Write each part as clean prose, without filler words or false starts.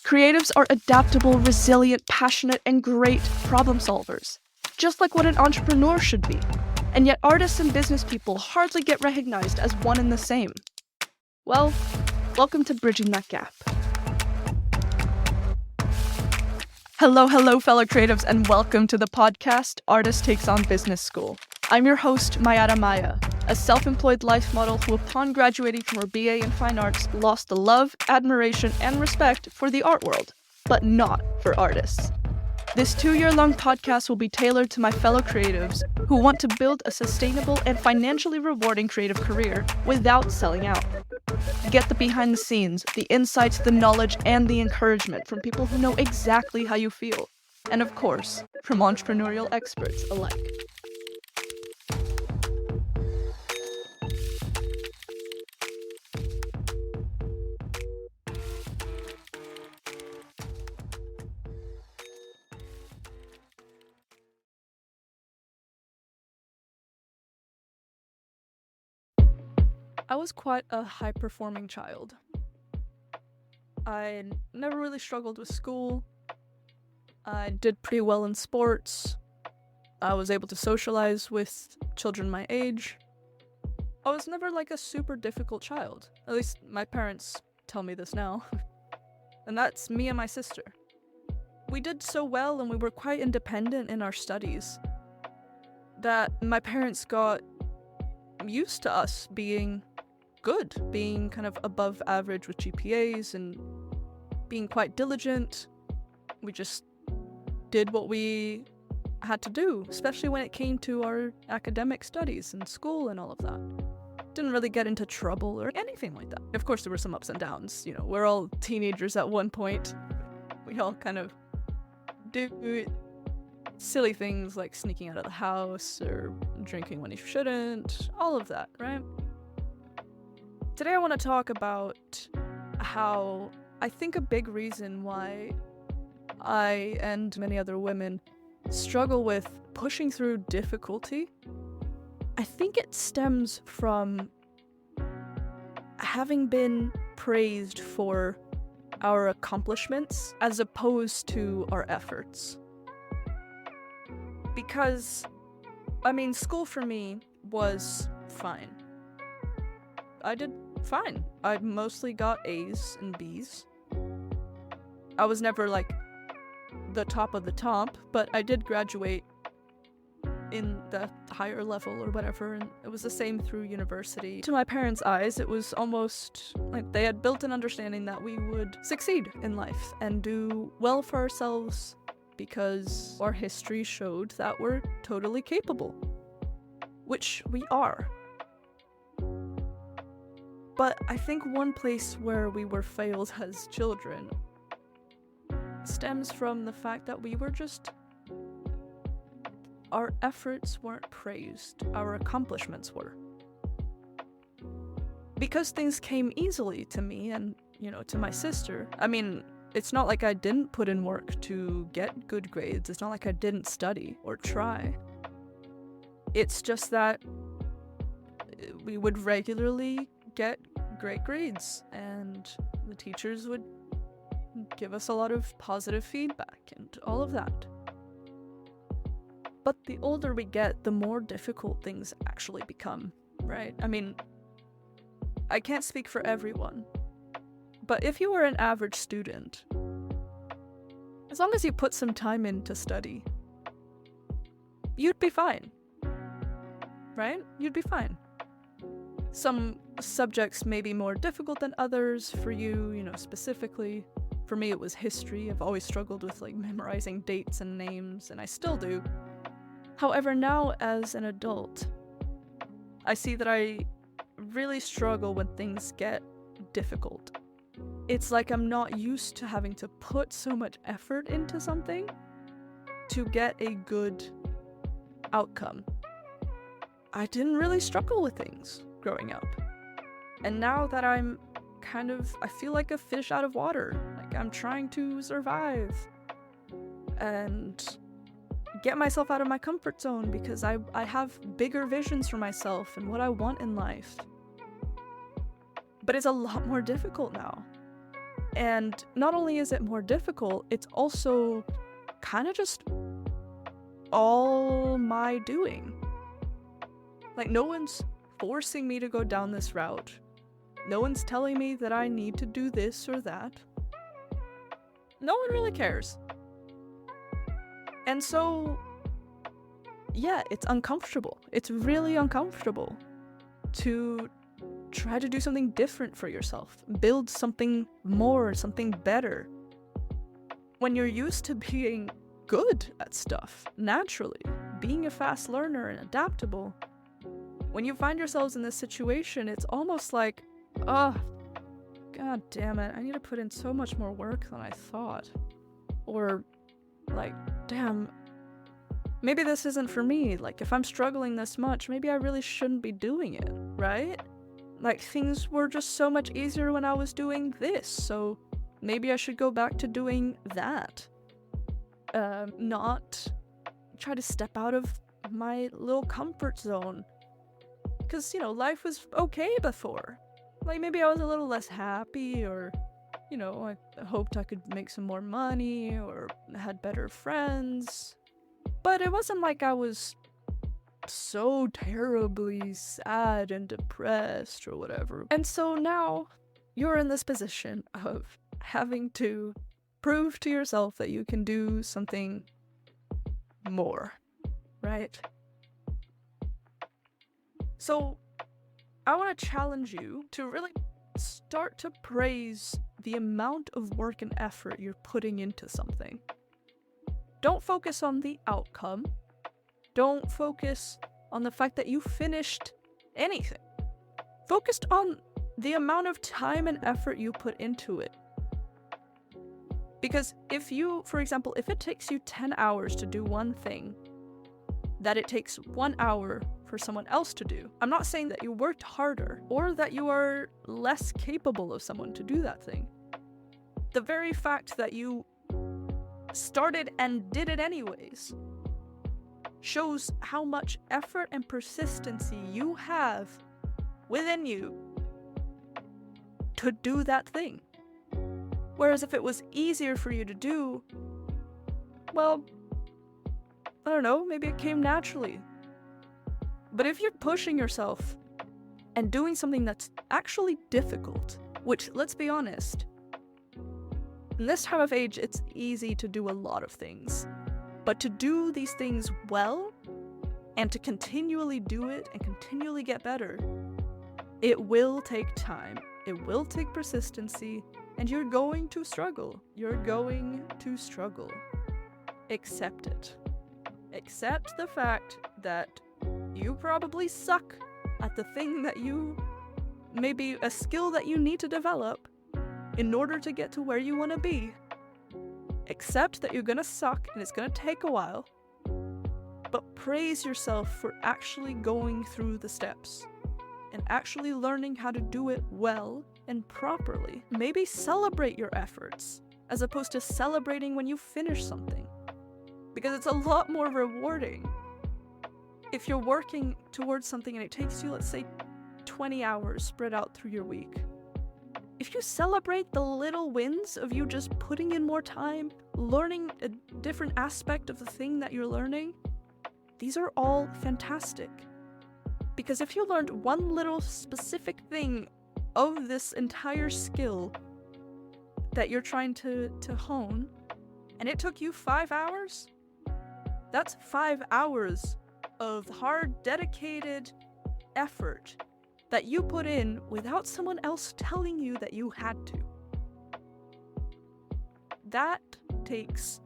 Creatives are adaptable, resilient, passionate, and great problem solvers, just like what an entrepreneur should be. And yet artists and business people hardly get recognized as one and the same. Well, welcome to Bridging That Gap. Hello, fellow creatives, and welcome to the podcast Artist Takes on Business School. I'm your host, Mayara Maya, a self-employed life model who, upon graduating from her BA in Fine Arts, lost the love, admiration, and respect for the art world, but not for artists. This 2-year-long podcast will be tailored to my fellow creatives who want to build a sustainable and financially rewarding creative career without selling out. Get the behind the scenes, the insights, the knowledge, and the encouragement from people who know exactly how you feel. And of course, from entrepreneurial experts alike. I was quite a high-performing child. I never really struggled with school. I did pretty well in sports. I was able to socialize with children my age. I was never like a super difficult child. At least my parents tell me this now. And that's me and my sister. We did so well and we were quite independent in our studies that my parents got used to us being good, being kind of above average with GPAs and being quite diligent. We just did what we had to do, especially when it came to our academic studies and school and all of that. Didn't really get into trouble or anything like that. Of course, there were some ups and downs. You know, we're all teenagers at one point. We all kind of do silly things like sneaking out of the house or drinking when you shouldn't, all of that, right? Today I want to talk about how I think a big reason why I and many other women struggle with pushing through difficulty, I think it stems from having been praised for our accomplishments as opposed to our efforts. Because, school for me was fine. I did fine. I mostly got A's and B's. I was never like the top of the top, but I did graduate in the higher level or whatever, and it was the same through university. To my parents' eyes, it was almost like they had built an understanding that we would succeed in life and do well for ourselves because our history showed that we're totally capable, which we are. But I think one place where we were failed as children stems from the fact that our efforts weren't praised, our accomplishments were. Because things came easily to me and, to my sister. It's not like I didn't put in work to get good grades. It's not like I didn't study or try. It's just that we would regularly get great grades and the teachers would give us a lot of positive feedback and all of that. But the older we get, the more difficult things actually become, right? I can't speak for everyone, but if you were an average student, as long as you put some time in to study, you'd be fine, right? You'd be fine. Some subjects may be more difficult than others for you, specifically. For me, it was history. I've always struggled with memorizing dates and names, and I still do. However, now as an adult, I see that I really struggle when things get difficult. It's like I'm not used to having to put so much effort into something to get a good outcome. I didn't really struggle with things growing up. And now that I feel like a fish out of water. Like I'm trying to survive and get myself out of my comfort zone because I have bigger visions for myself and what I want in life. But it's a lot more difficult now. And not only is it more difficult, it's also kind of just all my doing. Like, no one's forcing me to go down this route. No one's telling me that I need to do this or that. No one really cares. And so, yeah, it's uncomfortable. It's really uncomfortable to try to do something different for yourself. Build something more, something better. When you're used to being good at stuff, naturally, being a fast learner and adaptable, when you find yourselves in this situation, it's almost like, oh, god damn it, I need to put in so much more work than I thought. Or, like, damn, maybe this isn't for me. Like, if I'm struggling this much, maybe I really shouldn't be doing it, right? Like, things were just so much easier when I was doing this, so maybe I should go back to doing that. Not try to step out of my little comfort zone. Because, you know, life was okay before. Like, maybe I was a little less happy, or, you know, I hoped I could make some more money, or had better friends. But it wasn't like I was so terribly sad and depressed or whatever. And so now you're in this position of having to prove to yourself that you can do something more, right? So I want to challenge you to really start to praise the amount of work and effort you're putting into something. Don't focus on the outcome. Don't focus on the fact that you finished anything. Focus on the amount of time and effort you put into it. Because if you, for example, if it takes you 10 hours to do one thing that it takes 1 hour for someone else to do, I'm not saying that you worked harder or that you are less capable of someone to do that thing. The very fact that you started and did it anyways shows how much effort and persistency you have within you to do that thing. Whereas if it was easier for you to do, well, I don't know, maybe it came naturally. But if you're pushing yourself and doing something that's actually difficult, which, let's be honest, in this time of age, it's easy to do a lot of things. But to do these things well, and to continually do it and continually get better, it will take time, it will take persistency, and you're going to struggle. You're going to struggle. Accept it. Accept the fact that you probably suck at the thing that you, maybe a skill that you need to develop in order to get to where you want to be. Accept that you're gonna suck and it's gonna take a while, but praise yourself for actually going through the steps and actually learning how to do it well and properly. Maybe celebrate your efforts as opposed to celebrating when you finish something, because it's a lot more rewarding if you're working towards something and it takes you, let's say, 20 hours spread out through your week. If you celebrate the little wins of you just putting in more time, learning a different aspect of the thing that you're learning, these are all fantastic. Because if you learned one little specific thing of this entire skill that you're trying to hone, and it took you 5 hours, that's 5 hours of hard, dedicated effort that you put in without someone else telling you that you had to. That takes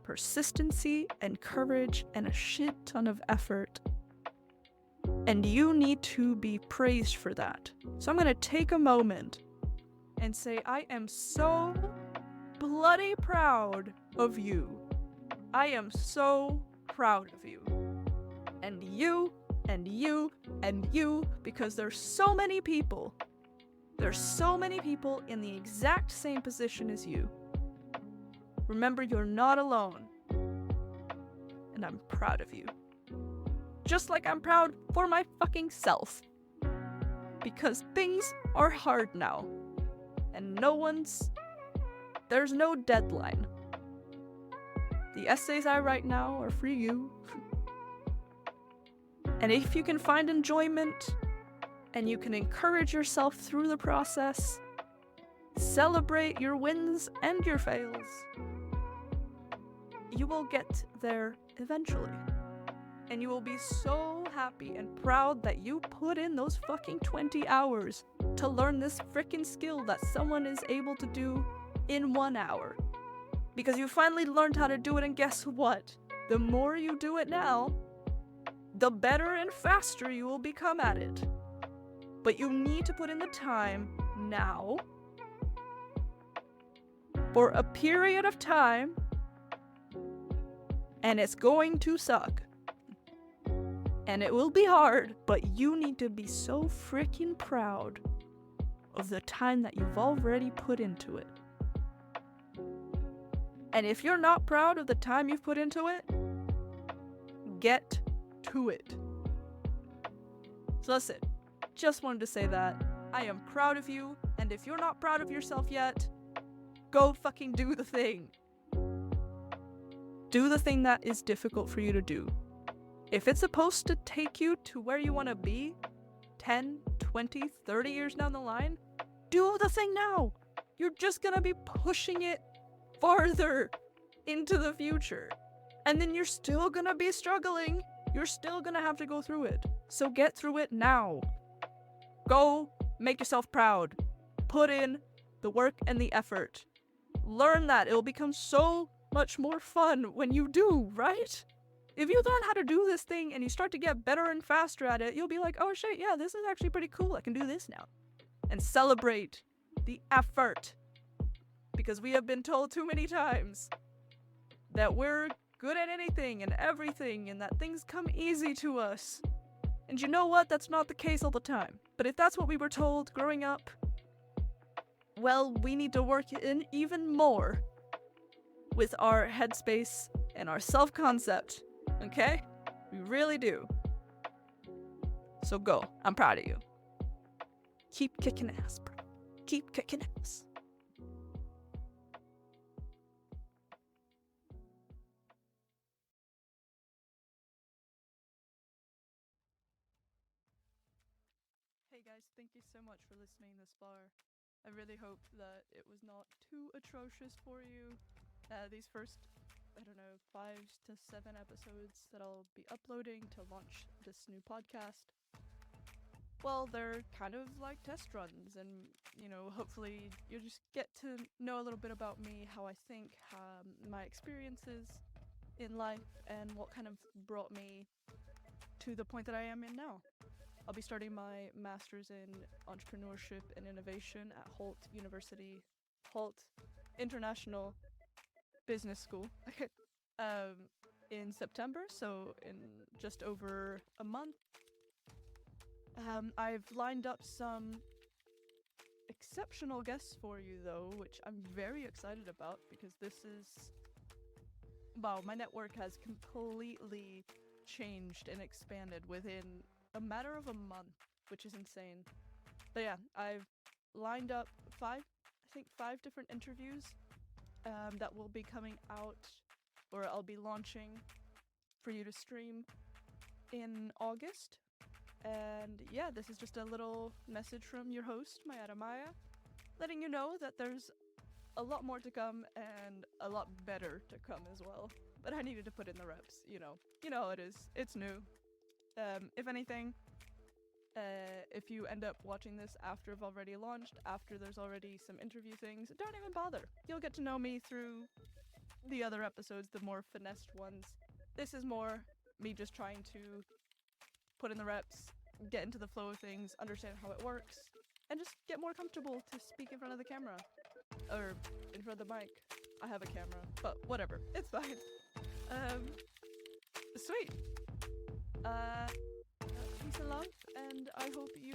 persistency and courage and a shit ton of effort. And you need to be praised for that. So I'm gonna take a moment and say, I am so bloody proud of you. I am so proud of you. And you, and you, and you, because there's so many people. There's so many people in the exact same position as you. Remember, you're not alone. and I'm proud of you. Just like I'm proud for my fucking self. Because things are hard now. And there's no deadline. The essays I write now are for you. And if you can find enjoyment, and you can encourage yourself through the process, celebrate your wins and your fails, you will get there eventually. And you will be so happy and proud that you put in those fucking 20 hours to learn this frickin' skill that someone is able to do in 1 hour. Because you finally learned how to do it, and guess what? The more you do it now, the better and faster you will become at it. But you need to put in the time now for a period of time, and it's going to suck. And it will be hard, but you need to be so freaking proud of the time that you've already put into it. And if you're not proud of the time you've put into it, get to it. So listen, just wanted to say that I am proud of you, and if you're not proud of yourself yet, go fucking do the thing. Do the thing that is difficult for you to do. If it's supposed to take you to where you want to be 10, 20, 30 years down the line, do the thing now. You're just gonna be pushing it farther into the future. And then you're still gonna be struggling. You're still gonna have to go through it. So get through it now. Go make yourself proud. Put in the work and the effort. Learn that. It'll become so much more fun when you do, right? If you learn how to do this thing and you start to get better and faster at it, you'll be like, oh shit, yeah, this is actually pretty cool. I can do this now. And celebrate the effort. Because we have been told too many times that we're good at anything and everything and that things come easy to us. And you know what? That's not the case all the time. But if that's what we were told growing up, well, we need to work in even more with our headspace and our self-concept. Okay? We really do. So go. I'm proud of you. Keep kicking ass, bro. Keep kicking ass. Hey guys, thank you so much for listening this far. I really hope that it was not too atrocious for you. These first, 5 to 7 episodes that I'll be uploading to launch this new podcast, well, they're kind of like test runs, and, hopefully you just get to know a little bit about me, how I think, my experiences in life, and what kind of brought me to the point that I am in now. I'll be starting my master's in entrepreneurship and innovation at Holt University, Holt International Business School, in September, so in just over a month. I've lined up some exceptional guests for you, though, which I'm very excited about, because my network has completely changed and expanded within a matter of a month, which is insane. But yeah, I've lined up 5 different interviews that will be coming out, or I'll be launching for you to stream in August. And yeah, this is just a little message from your host, Maya Maya, letting you know that there's a lot more to come and a lot better to come as well. But I needed to put in the reps, you know how it is. It's new. If anything, if you end up watching this after I've already launched, after there's already some interview things, don't even bother. You'll get to know me through the other episodes, the more finessed ones. This is more me just trying to put in the reps, get into the flow of things, understand how it works, and just get more comfortable to speak in front of the camera. Or in front of the mic. I have a camera, but whatever. It's fine. Sweet. Peace and love, and I hope you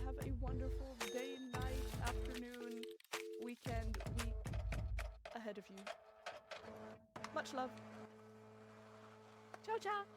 have a wonderful day, night, afternoon, weekend, week ahead of you. Much love. Ciao, ciao.